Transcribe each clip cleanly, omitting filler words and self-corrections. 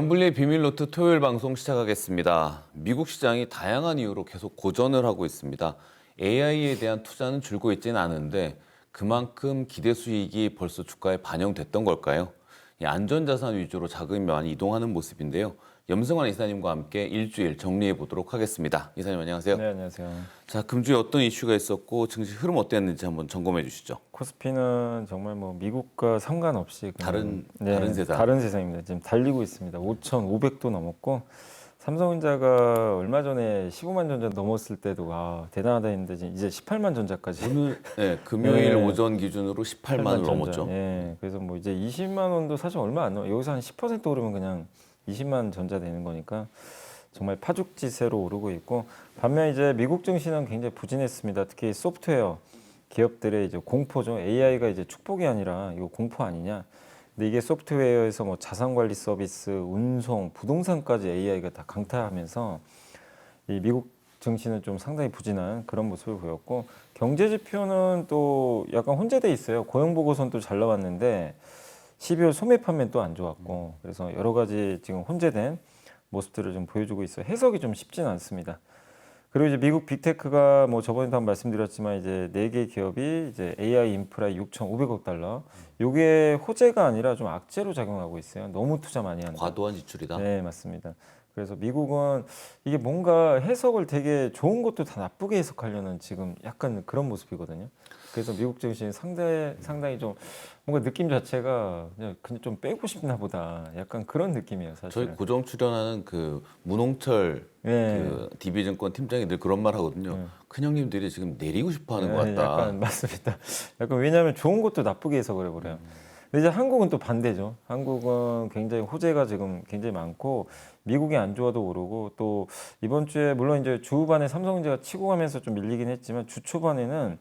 염블리의 비밀노트 토요일 방송 시작하겠습니다. 미국 시장이 다양한 이유로 계속 고전을 하고 있습니다. AI에 대한 투자는 줄고 있지는 않은데 그만큼 기대 수익이 벌써 주가에 반영됐던 걸까요? 안전자산 위주로 자금이 많이 이동하는 모습인데요. 염승환 이사님과 함께 일주일 정리해 보도록 하겠습니다. 이사님 안녕하세요. 네, 안녕하세요. 자, 금주에 어떤 이슈가 있었고 증시 흐름 어땠는지 한번 점검해 주시죠. 코스피는 정말 뭐 미국과 상관없이 다른 세상. 다른 세상입니다. 지금 달리고 있습니다. 5,500도 넘었고 삼성전자가 얼마 전에 15만 전자 넘었을 때도 대단하다 했는데 지금 이제 18만 전자까지. 오늘 금요일 네. 오전 기준으로 18만을 넘었죠. 예. 그래서 뭐 이제 20만 원도 사실 얼마 안 넘어. 여기서 한 10% 오르면 그냥 20만 전자 되는 거니까 정말 파죽지세로 오르고 있고, 반면 이제 미국 증시는 굉장히 부진했습니다. 특히 소프트웨어 기업들의 이제 공포죠. AI가 이제 축복이 아니라 이거 공포 아니냐. 근데 이게 소프트웨어에서 뭐 자산관리 서비스, 운송, 부동산까지 AI가 다 강타하면서 이 미국 증시는 좀 상당히 부진한 그런 모습을 보였고, 경제 지표는 또 약간 혼재돼 있어요. 고용 보고서는 또 잘 나왔는데 12월 소매 판매는 또 안 좋았고, 그래서 여러 가지 지금 혼재된 모습들을 좀 보여주고 있어요. 해석이 좀 쉽지는 않습니다. 그리고 이제 미국 빅테크가 뭐 저번에도 한번 말씀드렸지만 이제 4개 기업이 이제 AI 인프라에 6,500억 달러. 요게 호재가 아니라 좀 악재로 작용하고 있어요. 너무 투자 많이 한다. 과도한 지출이다. 네, 맞습니다. 그래서 미국은 이게 뭔가 해석을 되게 좋은 것도 다 나쁘게 해석하려는 지금 약간 그런 모습이거든요. 그래서 미국 증시는 상당히 좀 뭔가 느낌 자체가 그냥 좀 빼고 싶나 보다. 약간 그런 느낌이에요, 사실. 저희 고정 출연하는 그 문홍철 네. 그 DB증권 팀장이 늘 그런 말 하거든요. 큰 형님들이 지금 내리고 싶어 하는 것 네, 같다. 약간 맞습니다. 약간 왜냐하면 좋은 것도 나쁘게 해석을 해버려요. 근데 이제 한국은 또 반대죠. 한국은 굉장히 호재가 지금 굉장히 많고 미국이 안 좋아도 오르고, 또 이번 주에 물론 이제 주 후반에 삼성전자가 치고 가면서 좀 밀리긴 했지만 주 초반에는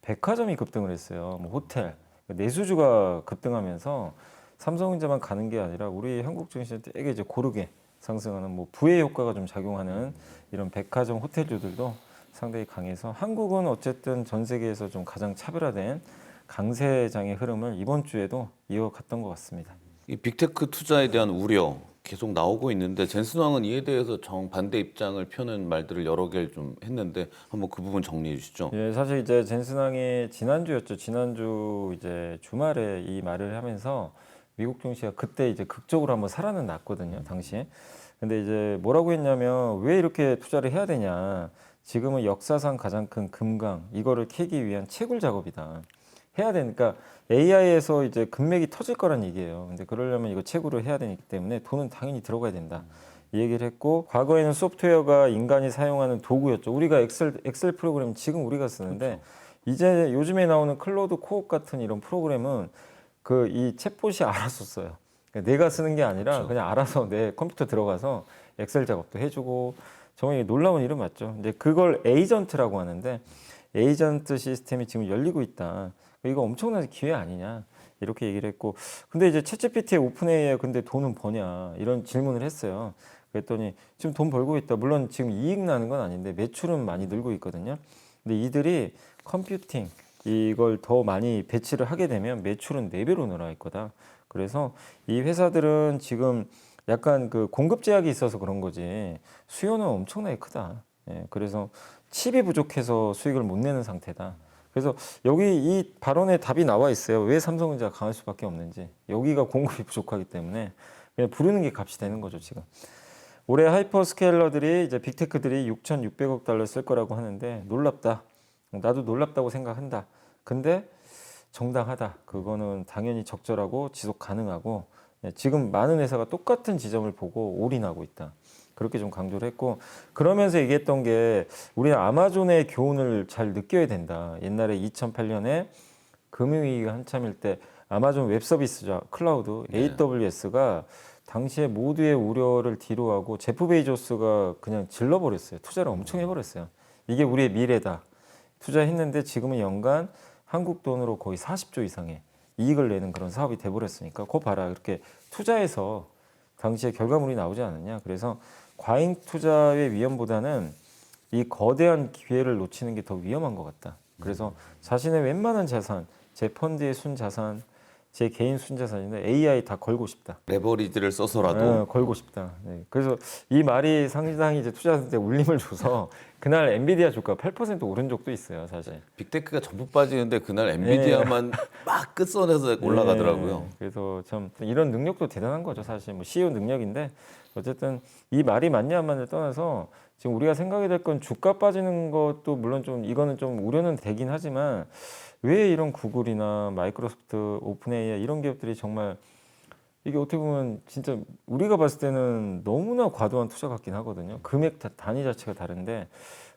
백화점이 급등을 했어요. 뭐 호텔, 내수주가 급등하면서 삼성전자만 가는 게 아니라 우리 한국 증시는 되게 이제 고르게 상승하는 뭐 부의 효과가 좀 작용하는 이런 백화점 호텔주들도 상당히 강해서 한국은 어쨌든 전 세계에서 좀 가장 차별화된 강세장의 흐름을 이번 주에도 이어갔던 것 같습니다. 이 빅테크 투자에 대한 우려 계속 나오고 있는데 젠슨 왕은 이에 대해서 정반대 입장을 펴는 말들을 여러 개를 좀 했는데 한번 그 부분 정리해 주시죠. 예, 사실 이제 젠슨왕이 지난주였죠. 지난주 이제 주말에 이 말을 하면서 미국 증시가 그때 이제 극적으로 한번 살아는 났거든요, 당시에. 근데 이제 뭐라고 했냐면 왜 이렇게 투자를 해야 되냐. 지금은 역사상 가장 큰 금강, 이거를 캐기 위한 채굴 작업이다. 해야 되니까 AI에서 이제 금맥이 터질 거란 얘기예요. 근데 그러려면 이거 채굴을 해야 되기 때문에 돈은 당연히 들어가야 된다. 이 얘기를 했고, 과거에는 소프트웨어가 인간이 사용하는 도구였죠. 우리가 엑셀 프로그램 지금 우리가 쓰는데, 이제 요즘에 나오는 클로드 코업 같은 이런 프로그램은 그 이 챗봇이 알아서 써요. 그러니까 내가 쓰는 게 아니라 그냥 알아서 내 컴퓨터 들어가서 엑셀 작업도 해주고, 정말 놀라운 이름 맞죠. 근데 그걸 에이전트라고 하는데, 에이전트 시스템이 지금 열리고 있다. 이거 엄청난 기회 아니냐. 이렇게 얘기를 했고, 근데 이제 챗GPT의 오픈AI에 근데 돈은 버냐. 이런 질문을 했어요. 그랬더니 지금 돈 벌고 있다. 물론 지금 이익 나는 건 아닌데 매출은 많이 늘고 있거든요. 근데 이들이 컴퓨팅 이걸 더 많이 배치를 하게 되면 매출은 4배로 늘어날 거다. 그래서 이 회사들은 지금 약간 그 공급 제약이 있어서 그런 거지 수요는 엄청나게 크다. 예, 그래서 칩이 부족해서 수익을 못 내는 상태다. 그래서 여기 이 발언에 답이 나와 있어요. 왜 삼성전자가 강할 수밖에 없는지. 여기가 공급이 부족하기 때문에 그냥 부르는 게 값이 되는 거죠, 지금. 올해 하이퍼스케일러들이 이제 빅테크들이 6,600억 달러 쓸 거라고 하는데 놀랍다. 나도 놀랍다고 생각한다. 근데 정당하다. 그거는 당연히 적절하고 지속 가능하고, 지금 많은 회사가 똑같은 지점을 보고 올인하고 있다. 그렇게 좀 강조를 했고, 그러면서 얘기했던 게 우리는 아마존의 교훈을 잘 느껴야 된다. 옛날에 2008년에 금융위기가 한참일 때 아마존 웹서비스죠. 클라우드 AWS가 당시에 모두의 우려를 뒤로하고 제프 베이조스가 그냥 질러버렸어요. 투자를 엄청 해버렸어요. 이게 우리의 미래다. 투자했는데 지금은 연간 한국 돈으로 거의 40조 이상의 이익을 내는 그런 사업이 돼버렸으니까 그거 봐라. 이렇게 투자해서 당시에 결과물이 나오지 않았냐. 그래서 과잉 투자의 위험보다는 이 거대한 기회를 놓치는 게 더 위험한 것 같다. 그래서 자신의 웬만한 자산, 제 펀드의 순자산, 제 개인 순자산인데 AI 다 걸고 싶다. 레버리지를 써서라도 걸고 싶다. 네. 그래서 이 말이 상당히 이제 투자자한테 울림을 줘서 그날 엔비디아 주가 8% 오른 적도 있어요, 사실. 빅테크가 전부 빠지는데 그날 엔비디아만 막 끝선에서 올라가더라고요. 네. 그래서 참 이런 능력도 대단한 거죠, 사실. 뭐 CEO 능력인데 어쨌든 이 말이 맞냐 안 맞냐를 떠나서 지금 우리가 생각이 될 건 주가 빠지는 것도 물론 좀 이거는 좀 우려는 되긴 하지만 왜 이런 구글이나 마이크로소프트, 오픈 AI 이런 기업들이 정말 이게 어떻게 보면 진짜 우리가 봤을 때는 너무나 과도한 투자 같긴 하거든요. 금액 단위 자체가 다른데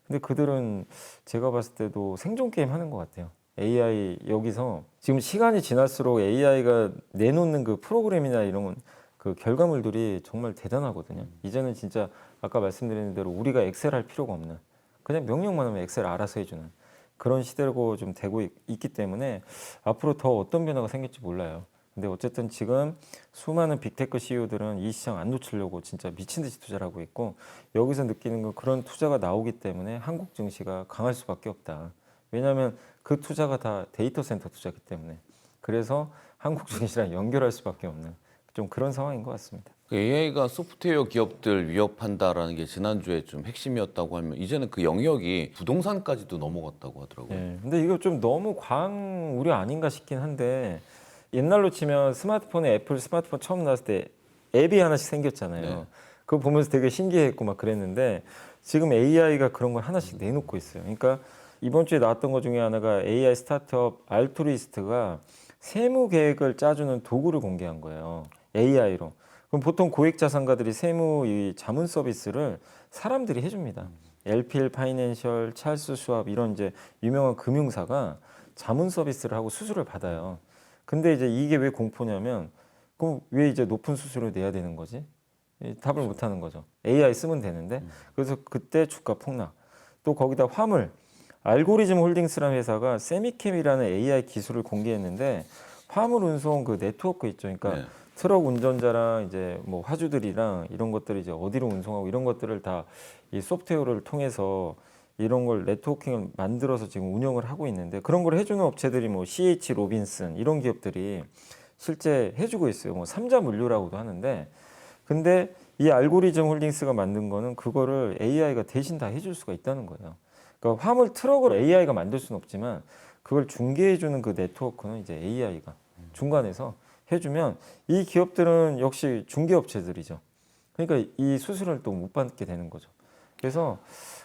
근데 그들은 제가 봤을 때도 생존 게임 하는 것 같아요. AI 여기서 지금 시간이 지날수록 AI가 내놓는 그 프로그램이나 이런 그 결과물들이 정말 대단하거든요. 이제는 진짜 아까 말씀드린 대로 우리가 엑셀 할 필요가 없는 그냥 명령만 하면 엑셀 알아서 해주는 그런 시대고 좀 되고 있기 때문에 앞으로 더 어떤 변화가 생길지 몰라요. 근데 어쨌든 지금 수많은 빅테크 CEO들은 이 시장 안 놓치려고 진짜 미친 듯이 투자를 하고 있고 여기서 느끼는 건 그런 투자가 나오기 때문에 한국 증시가 강할 수밖에 없다. 왜냐하면 그 투자가 다 데이터 센터 투자기 때문에 그래서 한국 증시랑 연결할 수밖에 없는 좀 그런 상황인 것 같습니다. AI가 소프트웨어 기업들 위협한다라는 게 지난주에 좀 핵심이었다고 하면 이제는 그 영역이 부동산까지도 넘어갔다고 하더라고요. 예, 근데 이거 좀 너무 과한 우려 아닌가 싶긴 한데 옛날로 치면 스마트폰에 애플 스마트폰 처음 나왔을 때 앱이 하나씩 생겼잖아요. 네. 그거 보면서 되게 신기했고 막 그랬는데 지금 AI가 그런 걸 하나씩 내놓고 있어요. 그러니까 이번 주에 나왔던 것 중에 하나가 AI 스타트업 알투리스트가 세무 계획을 짜주는 도구를 공개한 거예요. AI로. 그럼 보통 고액 자산가들이 세무 이 자문 서비스를 사람들이 해줍니다. LPL 파이낸셜, 찰스 슈왑 이런 이제 유명한 금융사가 자문 서비스를 하고 수수료를 받아요. 근데 이제 이게 왜 공포냐면 그럼 왜 이제 높은 수수료를 내야 되는 거지? 답을 못 하는 거죠. AI 쓰면 되는데. 그래서 그때 주가 폭락. 또 거기다 화물. 알고리즘 홀딩스라는 회사가 세미캠이라는 AI 기술을 공개했는데 화물 운송 그 네트워크 있죠. 그러니까 네. 트럭 운전자랑 이제 뭐 화주들이랑 이런 것들을 이제 어디로 운송하고 이런 것들을 다 이 소프트웨어를 통해서 이런 걸 네트워킹을 만들어서 지금 운영을 하고 있는데 그런 걸 해주는 업체들이 뭐 CH 로빈슨 이런 기업들이 실제 해주고 있어요. 뭐 삼자 물류라고도 하는데 근데 이 알고리즘 홀딩스가 만든 거는 그거를 AI가 대신 다 해줄 수가 있다는 거예요. 그러니까 화물 트럭을 AI가 만들 수는 없지만 그걸 중개해주는 그 네트워크는 이제 AI가 중간에서 해주면 이 기업들은 역시 중개업체들이죠. 그러니까 이 수수료를 또 못 받게 되는 거죠. 그래서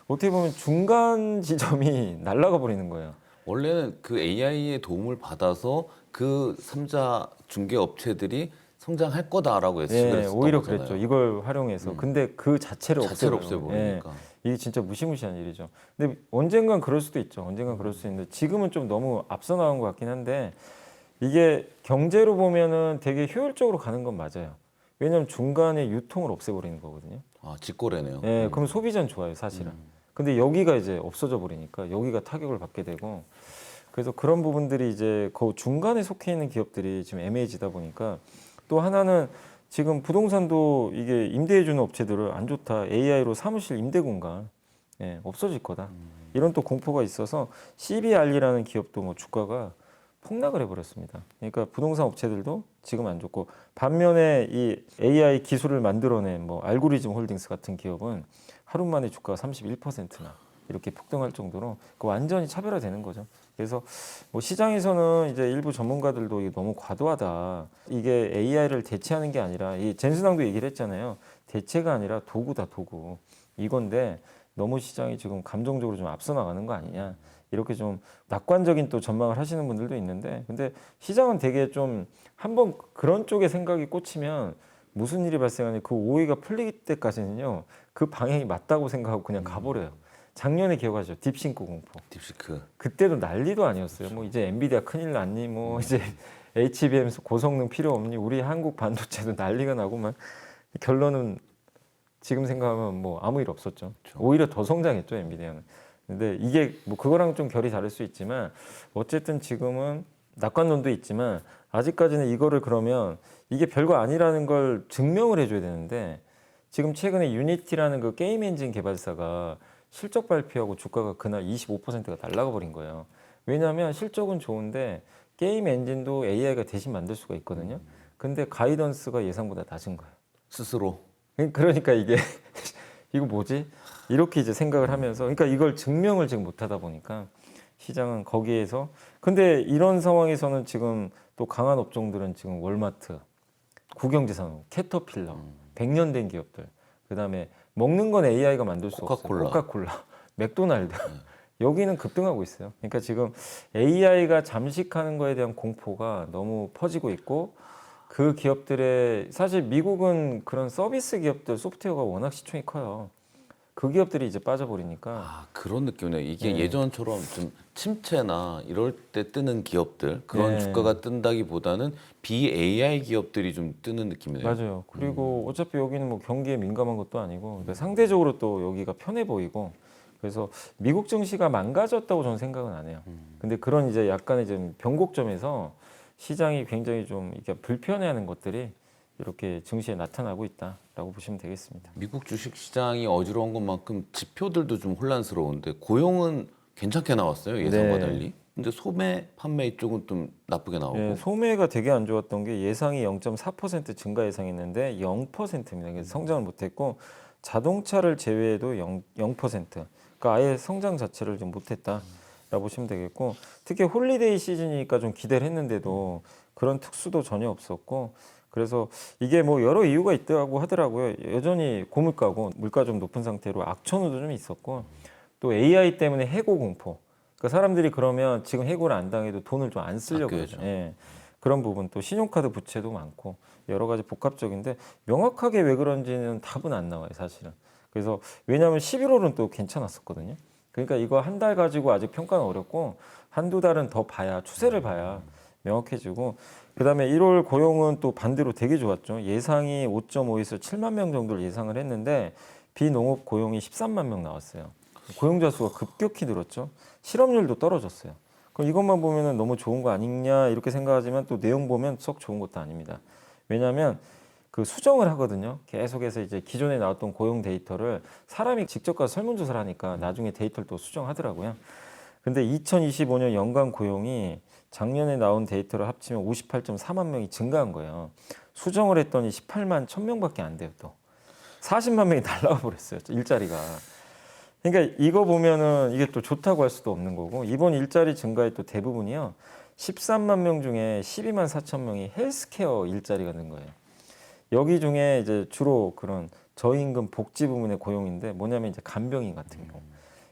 어떻게 보면 중간 지점이 날아가 버리는 거예요. 원래는 그 AI의 도움을 받아서 그 삼자 중개 업체들이 성장할 거다라고 예측을 예, 했었던 오히려 거잖아요. 그랬죠. 이걸 활용해서. 근데 그 자체를 자체를 없애버려요. 없애버리니까. 이게 진짜 무시무시한 일이죠. 근데 언젠간 그럴 수도 있죠. 언젠간 그럴 수 있는데 지금은 좀 너무 앞서 나온 것 같긴 한데 이게 경제로 보면은 되게 효율적으로 가는 건 맞아요. 왜냐하면 중간에 유통을 없애버리는 거거든요. 아, 직거래네요. 예, 그럼 소비자는 좋아요, 사실은. 근데 여기가 이제 없어져 버리니까 여기가 타격을 받게 되고 그래서 그런 부분들이 이제 그 중간에 속해 있는 기업들이 지금 애매해지다 보니까 또 하나는 지금 부동산도 이게 임대해주는 업체들을 안 좋다. AI로 사무실 임대 공간 없어질 거다. 이런 또 공포가 있어서 CBRE라는 기업도 뭐 주가가 폭락을 해버렸습니다. 그러니까 부동산 업체들도 지금 안 좋고 반면에 이 AI 기술을 만들어낸 뭐 알고리즘 홀딩스 같은 기업은 하루 만에 주가가 31%나 이렇게 폭등할 정도로 그 완전히 차별화되는 거죠. 그래서 뭐 시장에서는 이제 일부 전문가들도 이게 너무 과도하다. 이게 AI를 대체하는 게 아니라 이 젠슨왕도 얘기를 했잖아요. 대체가 아니라 도구다 도구. 이건데 너무 시장이 지금 감정적으로 좀 앞서 나가는 거 아니냐. 이렇게 좀 낙관적인 또 전망을 하시는 분들도 있는데 근데 시장은 되게 좀 한번 그런 쪽에 생각이 꽂히면 무슨 일이 발생하니 그 오해가 풀릴 때까지는요 그 방향이 맞다고 생각하고 그냥 가버려요. 작년에 기억하죠? 딥싱크 공포. 딥시크. 그때도 난리도 아니었어요. 뭐 이제 엔비디아 큰일 났니? 뭐 이제 HBM 고성능 필요 없니? 우리 한국 반도체도 난리가 나고 막 결론은 지금 생각하면 뭐 아무 일 없었죠. 오히려 더 성장했죠 엔비디아는. 근데 이게 뭐 그거랑 좀 결이 다를 수 있지만 어쨌든 지금은 낙관론도 있지만 아직까지는 이거를 그러면 이게 별거 아니라는 걸 증명을 해줘야 되는데 지금 최근에 유니티라는 그 게임 엔진 개발사가 실적 발표하고 주가가 그날 25%가 날아가 버린 거예요. 왜냐하면 실적은 좋은데 게임 엔진도 AI가 대신 만들 수가 있거든요. 근데 가이던스가 예상보다 낮은 거예요. 스스로. 그러니까 이게 이거 뭐지? 이렇게 이제 생각을 하면서 그러니까 이걸 증명을 지금 못 하다 보니까 시장은 거기에서 근데 이런 상황에서는 지금 또 강한 업종들은 지금 월마트, 국영재산업, 캐터필러, 100년 된 기업들, 그다음에 먹는 건 AI가 만들 수 없어요. 코카콜라, 맥도날드. 여기는 급등하고 있어요. 그러니까 지금 AI가 잠식하는 거에 대한 공포가 너무 퍼지고 있고 그 기업들의 사실 미국은 그런 서비스 기업들 소프트웨어가 워낙 시총이 커요. 그 기업들이 이제 빠져버리니까 아, 그런 느낌이네요. 이게 네. 예전처럼 좀 침체나 이럴 때 뜨는 기업들 그런 네. 주가가 뜬다기보다는 BAI 기업들이 좀 뜨는 느낌이네요. 맞아요. 그리고 어차피 여기는 뭐 경기에 민감한 것도 아니고 그러니까 상대적으로 또 여기가 편해 보이고 그래서 미국 증시가 망가졌다고 저는 생각은 안 해요. 근데 그런 이제 약간의 좀 변곡점에서 시장이 굉장히 좀 이렇게 불편해하는 것들이 이렇게 증시에 나타나고 있다라고 보시면 되겠습니다. 미국 주식 시장이 어지러운 것만큼 지표들도 좀 혼란스러운데 고용은 괜찮게 나왔어요. 예상과 네. 달리. 근데 소매, 판매 이쪽은 좀 나쁘게 나오고. 예, 소매가 되게 안 좋았던 게 예상이 0.4% 증가 예상했는데 0%입니다. 그래서 성장을 못했고 자동차를 제외해도 0%. 그러니까 아예 성장 자체를 좀 못했다라고 보시면 되겠고 특히 홀리데이 시즌이니까 좀 기대를 했는데도 그런 특수도 전혀 없었고 그래서 이게 뭐 여러 이유가 있다고 하더라고요. 여전히 고물가고 물가 좀 높은 상태로 악천후도 좀 있었고 또 AI 때문에 해고 공포. 그러니까 사람들이 그러면 지금 해고를 안 당해도 돈을 좀 안 쓰려고 아껴야죠. 그러죠. 예. 그런 부분 또 신용카드 부채도 많고 여러 가지 복합적인데 명확하게 왜 그런지는 답은 안 나와요, 사실은. 그래서 왜냐하면 11월은 또 괜찮았었거든요. 그러니까 이거 한 달 가지고 아직 평가는 어렵고 한두 달은 더 봐야 추세를 봐야 명확해지고 그다음에 1월 고용은 또 반대로 되게 좋았죠. 예상이 5.5에서 7만 명 정도를 예상을 했는데 비농업 고용이 13만 명 나왔어요. 고용자 수가 급격히 늘었죠. 실업률도 떨어졌어요. 그럼 이것만 보면은 너무 좋은 거 아니냐 이렇게 생각하지만 또 내용 보면 썩 좋은 것도 아닙니다. 왜냐하면 그 수정을 하거든요. 계속해서 이제 기존에 나왔던 고용 데이터를 사람이 직접 가서 설문조사를 하니까 나중에 데이터를 또 수정하더라고요. 근데 2025년 연간 고용이 작년에 나온 데이터를 합치면 58.4만 명이 증가한 거예요. 수정을 했더니 18만 1,000명밖에 안 돼요. 또 40만 명이 날라가 버렸어요. 일자리가. 그러니까 이거 보면은 이게 또 좋다고 할 수도 없는 거고 이번 일자리 증가의 또 대부분이요. 13만 명 중에 12만 4천 명이 헬스케어 일자리가 는 거예요. 여기 중에 이제 주로 그런 저임금 복지 부문의 고용인데 뭐냐면 이제 간병인 같은 경우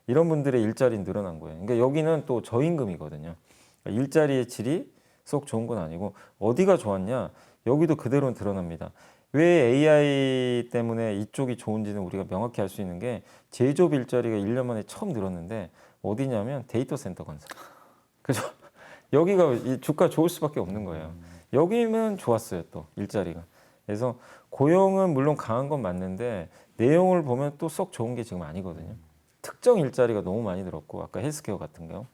이런 분들의 일자리 늘어난 거예요. 그러니까 여기는 또 저임금이거든요. 그러니까 일자리의 질이 썩 좋은 건 아니고 어디가 좋았냐? 여기도 그대로 드러납니다. 왜 AI 때문에 이쪽이 좋은지는 우리가 명확히 알 수 있는 게 제조업 일자리가 1년 만에 처음 늘었는데 어디냐면 데이터 센터 건설. 그죠? 여기가 이 주가 좋을 수밖에 없는 거예요. 여기는 좋았어요, 또 일자리가. 그래서 고용은 물론 강한 건 맞는데 내용을 보면 또 썩 좋은 게 지금 아니거든요. 특정 일자리가 너무 많이 늘었고 아까 헬스케어 같은 거.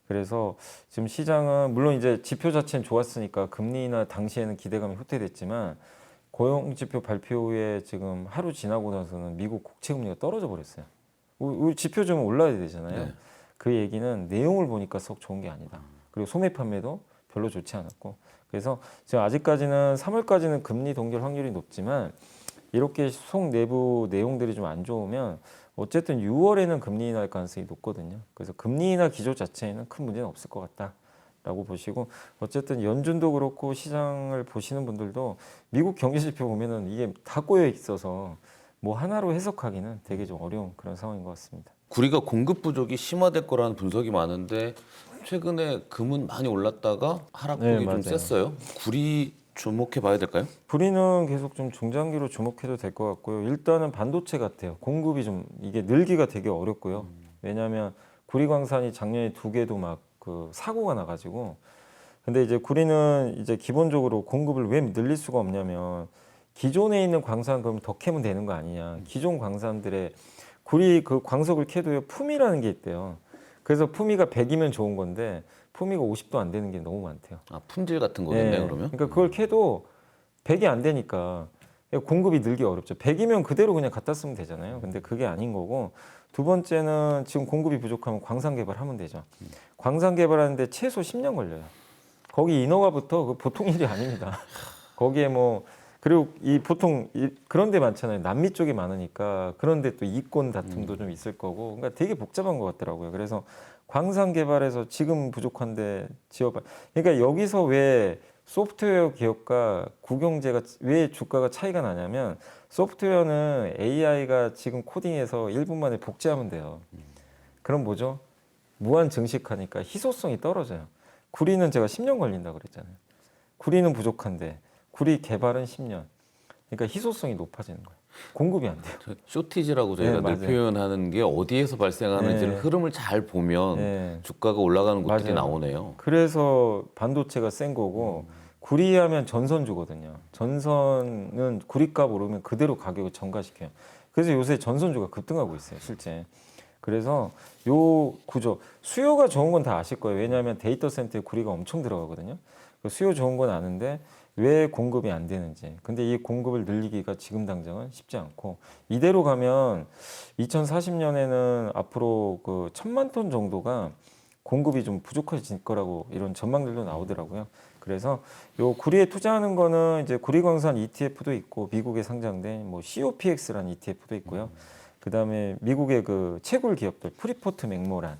그래서 지금 시장은 물론 이제 지표 자체는 좋았으니까 금리나 당시에는 기대감이 후퇴됐지만 고용 지표 발표 후에 지금 하루 지나고 나서는 미국 국채 금리가 떨어져 버렸어요. 우리 지표 좀 올라야 되잖아요. 네. 그 얘기는 내용을 보니까 썩 좋은 게 아니다. 그리고 소매 판매도 별로 좋지 않았고. 그래서 지금 아직까지는 3월까지는 금리 동결 확률이 높지만 이렇게 속 내부 내용들이 좀 안 좋으면 어쨌든 6월에는 금리 인하할 가능성이 높거든요. 그래서 금리 인하 기조 자체에는 큰 문제는 없을 것 같다라고 보시고 어쨌든 연준도 그렇고 시장을 보시는 분들도 미국 경제 지표 보면은 이게 다 꼬여 있어서 뭐 하나로 해석하기는 되게 좀 어려운 그런 상황인 것 같습니다. 구리가 공급 부족이 심화될 거라는 분석이 많은데 최근에 금은 많이 올랐다가 하락폭이 네, 좀 맞아요. 셌어요. 구리 주목해 봐야 될까요? 불이는 계속 좀 중장기로 주목해도 될 것 같고요. 일단은 반도체 같아요. 공급이 좀 이게 늘기가 되게 어렵고요. 왜냐하면 구리광산이 작년에 2개도 막 그 사고가 나가지고 근데 이제 구리는 이제 기본적으로 공급을 왜 늘릴 수가 없냐면 기존에 있는 광산 그럼 더 캐면 되는 거 아니냐. 기존 광산들의 구리 그 광석을 캐도요 품위라는 게 있대요. 그래서 품위가 100이면 좋은 건데 품위가 50도 안 되는 게 너무 많대요. 아, 품질 같은 거겠네요, 예. 그러면. 그러니까 그걸 캐도 100이 안 되니까 공급이 늘기 어렵죠. 100이면 그대로 그냥 갖다 쓰면 되잖아요. 근데 그게 아닌 거고 두 번째는 지금 공급이 부족하면 광산 개발하면 되죠. 광산 개발하는데 최소 10년 걸려요. 거기 인허가부터 그 보통 일이 아닙니다. 거기에 뭐 그리고 이 보통 그런 데 많잖아요. 남미 쪽이 많으니까 그런데 또 이권 다툼도 좀 있을 거고 그러니까 되게 복잡한 것 같더라고요. 그래서 광산 개발에서 지금 부족한데 지어봐. 그러니까 여기서 왜 소프트웨어 기업과 국영제가 왜 주가가 차이가 나냐면 소프트웨어는 AI가 지금 코딩해서 1분 만에 복제하면 돼요. 그럼 뭐죠? 무한 증식하니까 희소성이 떨어져요. 구리는 제가 10년 걸린다 그랬잖아요. 구리는 부족한데 구리 개발은 10년. 그러니까 희소성이 높아지는 거예요. 공급이 안 돼요. 쇼티지라고 저희가 늘 맞아요. 표현하는 게 어디에서 발생하는지를 네. 흐름을 잘 보면 네. 주가가 올라가는 곳들이 맞아요. 나오네요. 그래서 반도체가 센 거고 구리하면 전선주거든요. 전선은 구리값 오르면 그대로 가격을 전가시켜요. 그래서 요새 전선주가 급등하고 있어요, 실제. 그래서 요 구조 수요가 좋은 건 다 아실 거예요. 왜냐하면 데이터 센터에 구리가 엄청 들어가거든요. 수요 좋은 건 아는데 왜 공급이 안 되는지. 근데 이 공급을 늘리기가 지금 당장은 쉽지 않고 이대로 가면 2040년에는 앞으로 그 1,000만 톤 정도가 공급이 좀 부족해질 거라고 이런 전망들도 나오더라고요. 그래서 요 구리에 투자하는 거는 이제 구리광산 ETF도 있고 미국에 상장된 뭐 COPX라는 ETF도 있고요. 그다음에 미국의 그 채굴 기업들 프리포트 맥모란,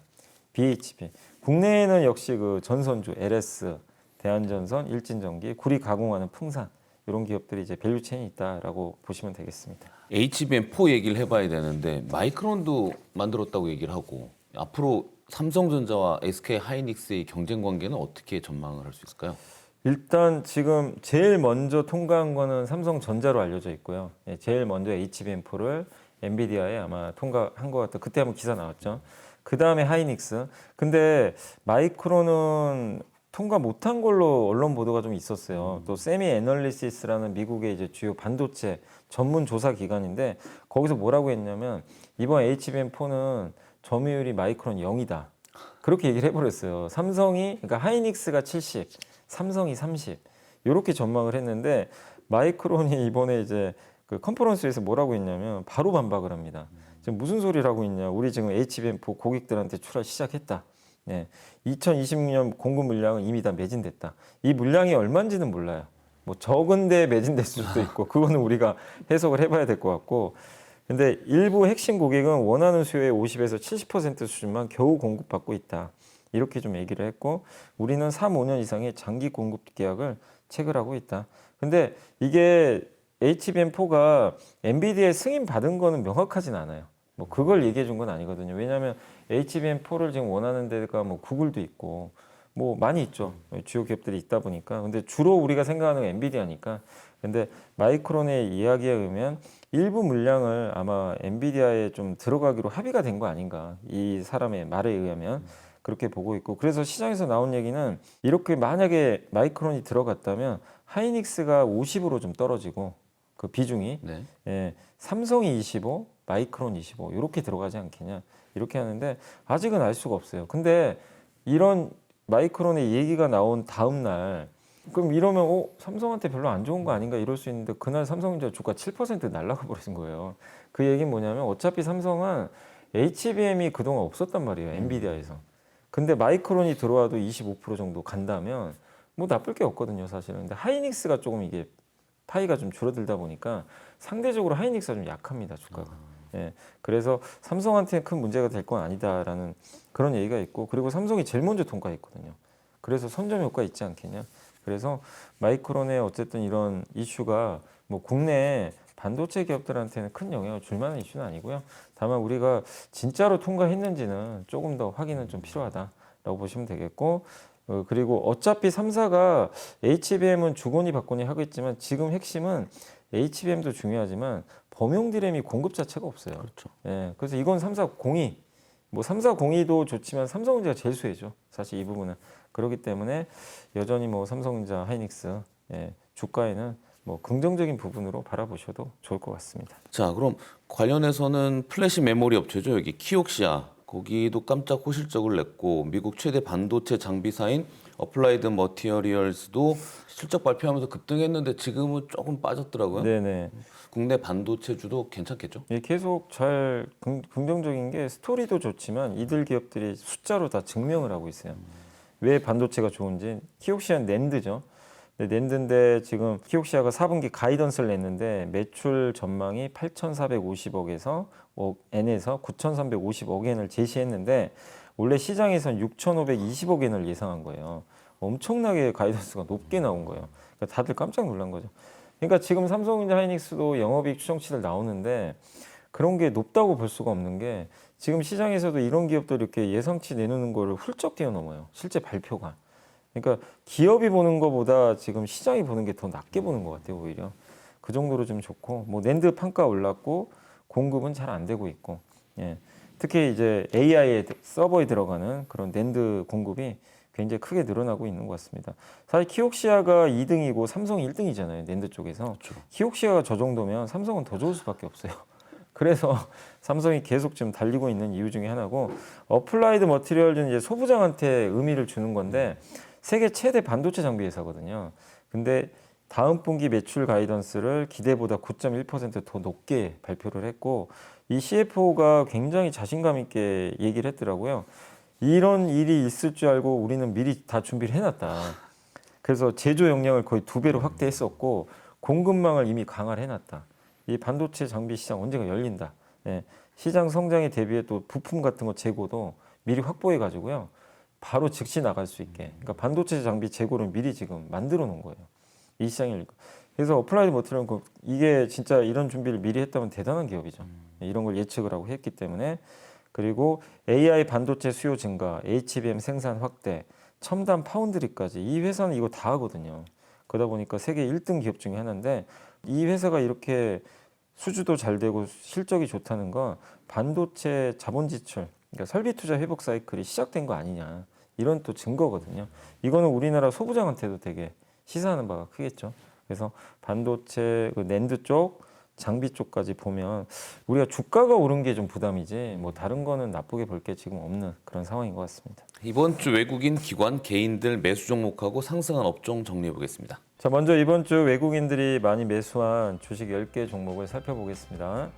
BHP. 국내에는 역시 그 전선주 LS, 대한전선, 일진전기, 구리 가공하는 풍산 이런 기업들이 이제 밸류체인이 있다라고 보시면 되겠습니다. HBM4 얘기를 해봐야 되는데 마이크론도 만들었다고 얘기를 하고 앞으로 삼성전자와 SK 하이닉스의 경쟁 관계는 어떻게 전망을 할 수 있을까요? 일단 지금 제일 먼저 통과한 거는 삼성전자로 알려져 있고요. 예, 제일 먼저 HBM4를 엔비디아에 아마 통과한 것 같아요. 그때 한번 기사 나왔죠. 그 다음에 하이닉스. 근데 마이크론은 통과 못한 걸로 언론 보도가 좀 있었어요. 또 세미 애널리시스라는 미국의 이제 주요 반도체 전문 조사 기관인데 거기서 뭐라고 했냐면 이번 HBM4는 점유율이 마이크론 0이다. 그렇게 얘기를 해버렸어요. 삼성이 그러니까 하이닉스가 70, 삼성이 30 이렇게 전망을 했는데 마이크론이 이번에 이제 그 컨퍼런스에서 뭐라고 했냐면 바로 반박을 합니다. 지금 무슨 소리라고 있냐? 우리 지금 HBM4 고객들한테 출하 시작했다. 네. 2026년 공급 물량은 이미 다 매진됐다. 이 물량이 얼마인지는 몰라요. 뭐 적은데 매진될 수도 있고 그거는 우리가 해석을 해봐야 될 것 같고. 근데 일부 핵심 고객은 원하는 수요의 50에서 70% 수준만 겨우 공급받고 있다. 이렇게 좀 얘기를 했고 우리는 3, 5년 이상의 장기 공급 계약을 체결하고 있다. 근데 이게 HBM4가 엔비디아에 승인 받은 거는 명확하진 않아요. 뭐 그걸 얘기해 준 건 아니거든요. 왜냐하면 HBM4를 지금 원하는 데가 뭐 구글도 있고 뭐 많이 있죠. 주요 기업들이 있다 보니까. 근데 주로 우리가 생각하는 건 엔비디아니까. 근데 마이크론의 이야기에 의하면 일부 물량을 아마 엔비디아에 좀 들어가기로 합의가 된 거 아닌가. 이 사람의 말에 의하면 그렇게 보고 있고. 그래서 시장에서 나온 얘기는 이렇게 만약에 마이크론이 들어갔다면 하이닉스가 50으로 좀 떨어지고 그 비중이 네. 예, 삼성이 25, 마이크론 25 이렇게 들어가지 않겠냐 이렇게 하는데 아직은 알 수가 없어요. 근데 이런 마이크론의 얘기가 나온 다음 날 그럼 이러면 삼성한테 별로 안 좋은 거 아닌가 이럴 수 있는데 그날 삼성전자 주가 7% 날라가 버린 거예요. 그 얘기는 뭐냐면 어차피 삼성은 HBM이 그동안 없었단 말이에요. 엔비디아에서. 근데 마이크론이 들어와도 25% 정도 간다면 뭐 나쁠 게 없거든요, 사실은. 근데 하이닉스가 조금 이게 파이가 좀 줄어들다 보니까 상대적으로 하이닉스가 좀 약합니다, 주가가. 예, 그래서 삼성한테는 큰 문제가 될 건 아니다라는 그런 얘기가 있고 그리고 삼성이 제일 먼저 통과했거든요. 그래서 선점 효과 있지 않겠냐. 그래서 마이크론의 어쨌든 이런 이슈가 뭐 국내 반도체 기업들한테는 큰 영향을 줄 만한 이슈는 아니고요. 다만 우리가 진짜로 통과했는지는 조금 더 확인은 좀 필요하다라고 보시면 되겠고 그리고 어차피 3사가 HBM은 주거니 받거니 하겠지만 지금 핵심은 HBM도 중요하지만 범용 디램이 공급 자체가 없어요. 그렇죠. 예, 그래서 이건 3사 공이 뭐 3사 공이도 좋지만 삼성전자가 제일 수혜죠. 사실 이 부분은 그렇기 때문에 여전히 뭐 삼성전자, 하이닉스 예, 주가에는 뭐 긍정적인 부분으로 바라보셔도 좋을 것 같습니다. 자, 그럼 관련해서는 플래시 메모리 업체죠. 여기 키옥시아. 거기도 깜짝 호실적을 냈고 미국 최대 반도체 장비사인 어플라이드 머티리얼스도 실적 발표하면서 급등했는데 지금은 조금 빠졌더라고요. 네네. 국내 반도체주도 괜찮겠죠? 예, 계속 잘 긍정적인 게 스토리도 좋지만 이들 기업들이 숫자로 다 증명을 하고 있어요. 왜 반도체가 좋은지 키옥시아는 낸드죠. 낸드인데 지금 키옥시아가 4분기 가이던스를 냈는데 매출 전망이 8,450억에서 엔에서 9,350억 엔을 제시했는데 원래 시장에선 6,520억 엔을 예상한 거예요. 엄청나게 가이던스가 높게 나온 거예요. 그러니까 다들 깜짝 놀란 거죠. 그러니까 지금 삼성전자 하이닉스도 영업이익 추정치들 나오는데 그런 게 높다고 볼 수가 없는 게 지금 시장에서도 이런 기업들이 이렇게 예상치 내놓는 거를 훌쩍 뛰어넘어요. 실제 발표가. 그러니까 기업이 보는 것보다 지금 시장이 보는 게 더 낮게 보는 것 같아요, 오히려. 그 정도로 좀 좋고, 뭐 낸드 판가 올랐고 공급은 잘 안 되고 있고, 예. 특히 이제 AI 서버에 들어가는 그런 낸드 공급이 굉장히 크게 늘어나고 있는 것 같습니다. 사실 키옥시아가 2등이고 삼성이 1등이잖아요, 낸드 쪽에서. 그렇죠. 키옥시아가 저 정도면 삼성은 더 좋을 수밖에 없어요. 그래서 삼성이 계속 지금 달리고 있는 이유 중에 하나고, 어플라이드 머티리얼즈는 이제 소부장한테 의미를 주는 건데 세계 최대 반도체 장비 회사거든요. 근데 다음 분기 매출 가이던스를 기대보다 9.1%더 높게 발표를 했고, 이 CFO가 굉장히 자신감 있게 얘기를 했더라고요. 이런 일이 있을 줄 알고 우리는 미리 다 준비를 해놨다. 그래서 제조 역량을 거의 2배로 확대했었고 공급망을 이미 강화를 해놨다. 이 반도체 장비 시장 언젠가 열린다. 예, 시장 성장에 대비해 또 부품 같은 거 재고도 미리 확보해 가지고요. 바로 즉시 나갈 수 있게. 그러니까 반도체 장비 재고를 미리 지금 만들어 놓은 거예요. 이 시장이 열리고. 그래서 어플라이드 머티리얼 이게 진짜 이런 준비를 미리 했다면 대단한 기업이죠. 이런 걸 예측을 하고 했기 때문에. 그리고 AI 반도체 수요 증가, HBM 생산 확대, 첨단 파운드리까지 이 회사는 이거 다 하거든요. 그러다 보니까 세계 1등 기업 중에 하나인데 이 회사가 이렇게 수주도 잘 되고 실적이 좋다는 건 반도체 자본 지출, 그러니까 설비 투자 회복 사이클이 시작된 거 아니냐, 이런 또 증거거든요. 이거는 우리나라 소부장한테도 되게 시사하는 바가 크겠죠. 그래서 반도체 그 낸드 쪽, 장비 쪽까지 보면 우리가 주가가 오른 게 좀 부담이지 뭐 다른 거는 나쁘게 볼 게 지금 없는 그런 상황인 것 같습니다. 이번 주 외국인, 기관, 개인들 매수 종목하고 상승한 업종 정리해 보겠습니다. 자, 먼저 이번 주 외국인들이 많이 매수한 주식 10개 종목을 살펴보겠습니다.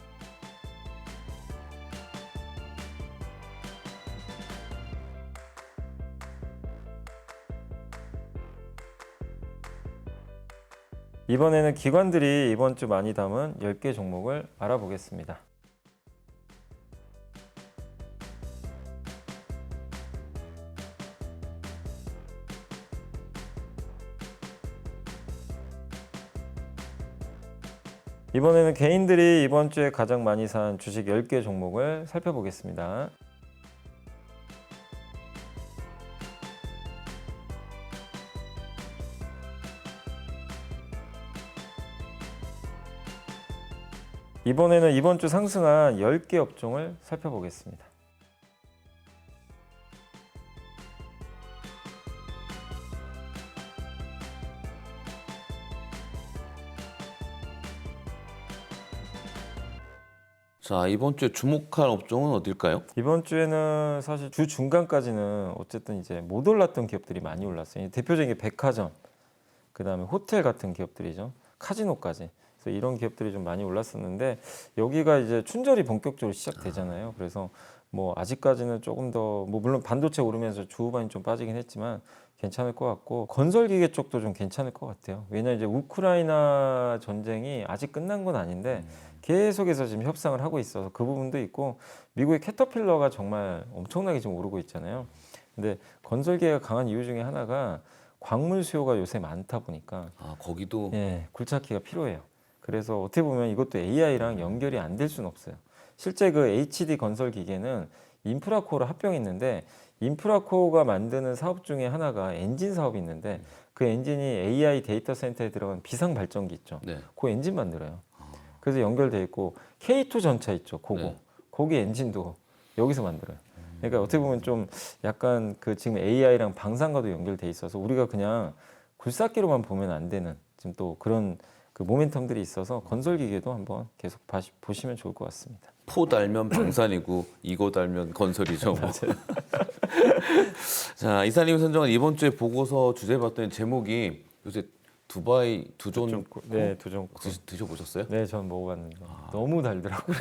이번에는 기관들이 이번 주 많이 담은 10개 종목을 알아보겠습니다. 이번에는 개인들이 이번 주에 가장 많이 산 주식 10개 종목을 살펴보겠습니다. 이번에는 이번 주 상승한 10개 업종을 살펴보겠습니다. 자, 이번 주에 주목할 업종은 어딜까요? 이번 주에는 사실 주 중간까지는 어쨌든 이제 못 올랐던 기업들이 많이 올랐어요. 대표적인 게 백화점, 그다음에 호텔 같은 기업들이죠. 카지노까지. 그래서 이런 기업들이 좀 많이 올랐었는데 여기가 이제 춘절이 본격적으로 시작되잖아요. 그래서 뭐 아직까지는 조금 더 뭐 물론 반도체 오르면서 주후반이 좀 빠지긴 했지만 괜찮을 것 같고 건설기계 쪽도 좀 괜찮을 것 같아요. 왜냐하면 이제 우크라이나 전쟁이 아직 끝난 건 아닌데 계속해서 지금 협상을 하고 있어서 그 부분도 있고 미국의 캐터필러가 정말 엄청나게 지금 오르고 있잖아요. 근데 건설기계가 강한 이유 중에 하나가 광물 수요가 요새 많다 보니까 거기도 예, 굴착기가 필요해요. 그래서 어떻게 보면 이것도 AI랑 연결이 안 될 수는 없어요. 실제 그 HD 건설 기계는 인프라코어로 합병했는데 인프라코어가 만드는 사업 중에 하나가 엔진 사업이 있는데 그 엔진이 AI 데이터 센터에 들어간 비상 발전기 있죠. 네. 그 엔진 만들어요. 그래서 연결돼 있고 K2 전차 있죠. 그거. 네. 거기 엔진도 여기서 만들어요. 그러니까 어떻게 보면 좀 약간 그 지금 AI랑 방산과도 연결돼 있어서 우리가 그냥 굴삭기로만 보면 안 되는 지금 또 그런 그 모멘텀들이 있어서 건설 기계도 한번 계속 보시면 좋을 것 같습니다. 포 달면 방산이고 이거 달면 건설이죠. 뭐. 자, 이사님 선정한 이번 주에 보고서 주제 봤더니 제목이 요새 두바이 두존 네, 두존 드셔보셨어요? 네, 전 먹어봤는데 너무 달더라고요.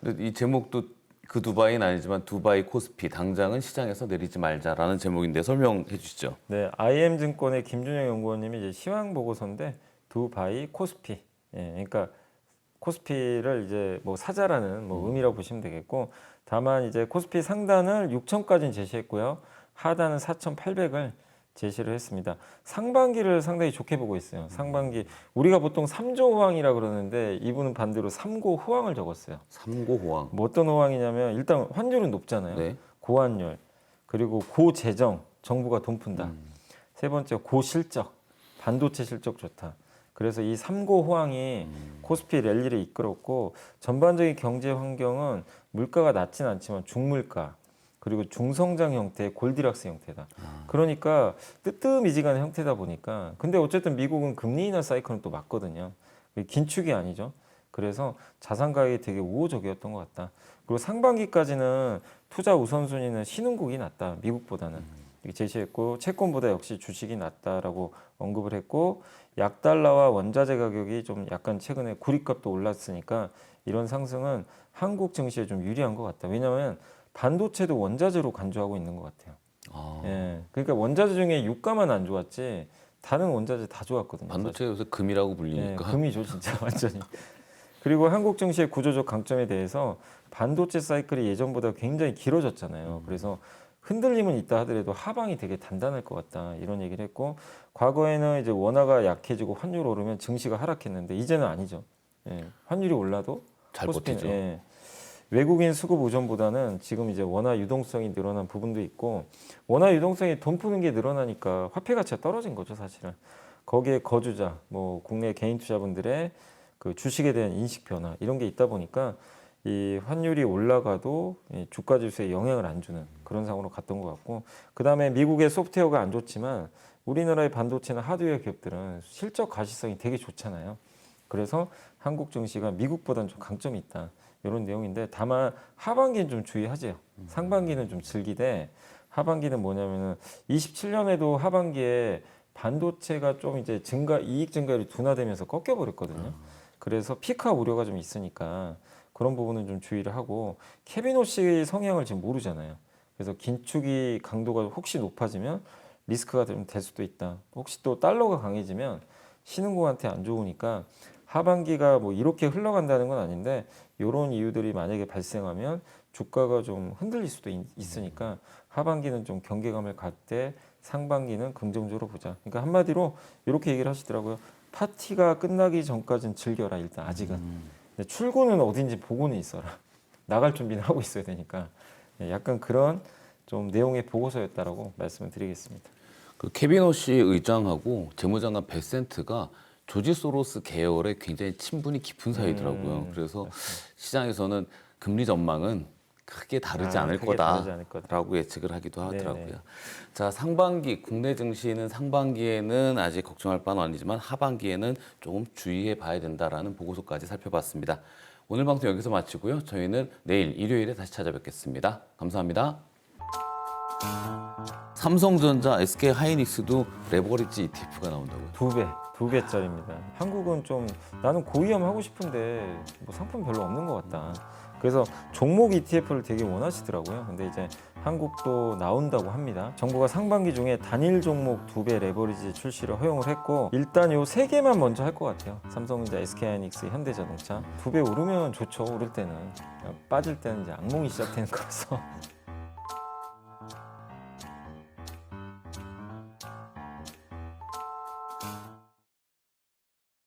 근데 이 제목도 그 두바이는 아니지만 두바이 코스피 당장은 시장에서 내리지 말자라는 제목인데 설명해 주시죠. 네, IM증권의 김준영 연구원님이 이제 시황 보고서인데 두바이 코스피. 예, 그러니까 코스피를 이제 뭐 사자라는 뭐 의미라고 보시면 되겠고, 다만 이제 코스피 상단을 6천까지는 제시했고요. 하단은 4,800을 제시를 했습니다. 상반기를 상당히 좋게 보고 있어요. 상반기 우리가 보통 3조 호황이라 그러는데 이분은 반대로 3고 호황을 적었어요. 삼고호황. 뭐 어떤 호황이냐면 일단 환율은 높잖아요. 네. 고환율, 그리고 고재정, 정부가 돈 푼다. 세 번째 고실적, 반도체 실적 좋다. 그래서 이 3고 호황이 코스피 랠리를 이끌었고, 전반적인 경제 환경은 물가가 낮진 않지만 중물가, 그리고 중성장 형태의 골디락스 형태다. 그러니까 뜨뜻미지근한 형태다 보니까, 근데 어쨌든 미국은 금리 인하 사이클은 또 맞거든요. 긴축이 아니죠. 그래서 자산 가격이 되게 우호적이었던 것 같다. 그리고 상반기까지는 투자 우선순위는 신흥국이 낫다. 미국보다는 이렇게 제시했고, 채권보다 역시 주식이 낫다라고 언급을 했고, 약달러와 원자재 가격이 좀 약간 최근에 구리값도 올랐으니까 이런 상승은 한국 증시에 좀 유리한 것 같다. 왜냐하면 반도체도 원자재로 간주하고 있는 것 같아요. 아, 예, 그러니까 원자재 중에 유가만 안 좋았지 다른 원자재 다 좋았거든요. 반도체 요새 금이라고 예, 불리니까. 금이죠 진짜 완전히. 그리고 한국 증시의 구조적 강점에 대해서 반도체 사이클이 예전보다 굉장히 길어졌잖아요. 그래서 흔들림은 있다 하더라도 하방이 되게 단단할 것 같다 이런 얘기를 했고, 과거에는 이제 원화가 약해지고 환율 오르면 증시가 하락했는데 이제는 아니죠. 예, 환율이 올라도 잘 코스피는, 버티죠. 예, 외국인 수급 의존보다는 지금 이제 원화 유동성이 늘어난 부분도 있고, 원화 유동성이 돈 푸는 게 늘어나니까 화폐 가치가 떨어진 거죠 사실은. 거기에 거주자, 뭐 국내 개인 투자분들의 그 주식에 대한 인식 변화 이런 게 있다 보니까 이 환율이 올라가도 이 주가 지수에 영향을 안 주는 그런 상황으로 갔던 것 같고, 그 다음에 미국의 소프트웨어가 안 좋지만 우리나라의 반도체나 하드웨어 기업들은 실적 가시성이 되게 좋잖아요. 그래서 한국 증시가 미국보다는 좀 강점이 있다 이런 내용인데, 다만 하반기는 좀 주의하세요. 상반기는 좀 즐기되, 하반기는 뭐냐면은 27년에도 하반기에 반도체가 좀 이제 이익 증가율이 둔화되면서 꺾여 버렸거든요. 그래서 피카 우려가 좀 있으니까 그런 부분은 좀 주의를 하고, 케빈 오씨 성향을 지금 모르잖아요. 그래서 긴축이 강도가 혹시 높아지면 리스크가 좀 될 수도 있다. 혹시 또 달러가 강해지면 신흥국한테 안 좋으니까 하반기가 뭐 이렇게 흘러간다는 건 아닌데, 이런 이유들이 만약에 발생하면 주가가 좀 흔들릴 수도 있으니까 하반기는 좀 경계감을 갖되 상반기는 긍정적으로 보자. 그러니까 한마디로 이렇게 얘기를 하시더라고요. 파티가 끝나기 전까지는 즐겨라 일단 아직은. 근데 출구는 어딘지 보고는 있어라. 나갈 준비는 하고 있어야 되니까. 약간 그런 좀 내용의 보고서였다라고 말씀을 드리겠습니다. 그 케빈 오씨 의장하고 재무장관 베센트가 조지 소로스 계열에 굉장히 친분이 깊은 사이더라고요. 그래서 시장에서는 금리 전망은 크게 다르지 않을 크게 다르지 않을 거다라고 예측을 하기도 하더라고요. 네네. 자, 상반기 국내 증시는 상반기에는 아직 걱정할 바는 아니지만 하반기에는 조금 주의해 봐야 된다라는 보고서까지 살펴봤습니다. 오늘 방송 여기서 마치고요. 저희는 내일 일요일에 다시 찾아뵙겠습니다. 감사합니다. 삼성전자, SK 하이닉스도 레버리지 ETF가 나온다고요? 두 배짜리입니다. 한국은 좀 나는 고위험 하고 싶은데 뭐 상품 별로 없는 것 같다. 그래서 종목 ETF를 되게 원하시더라고요. 근데 이제 한국도 나온다고 합니다. 정부가 상반기 중에 단일 종목 2배 레버리지 출시를 허용을 했고, 일단 요 3개만 먼저 할 것 같아요. 삼성전자, SK하이닉스, 현대자동차. 2배 오르면 좋죠. 오를 때는. 빠질 때는 이제 악몽이 시작되는 거라서.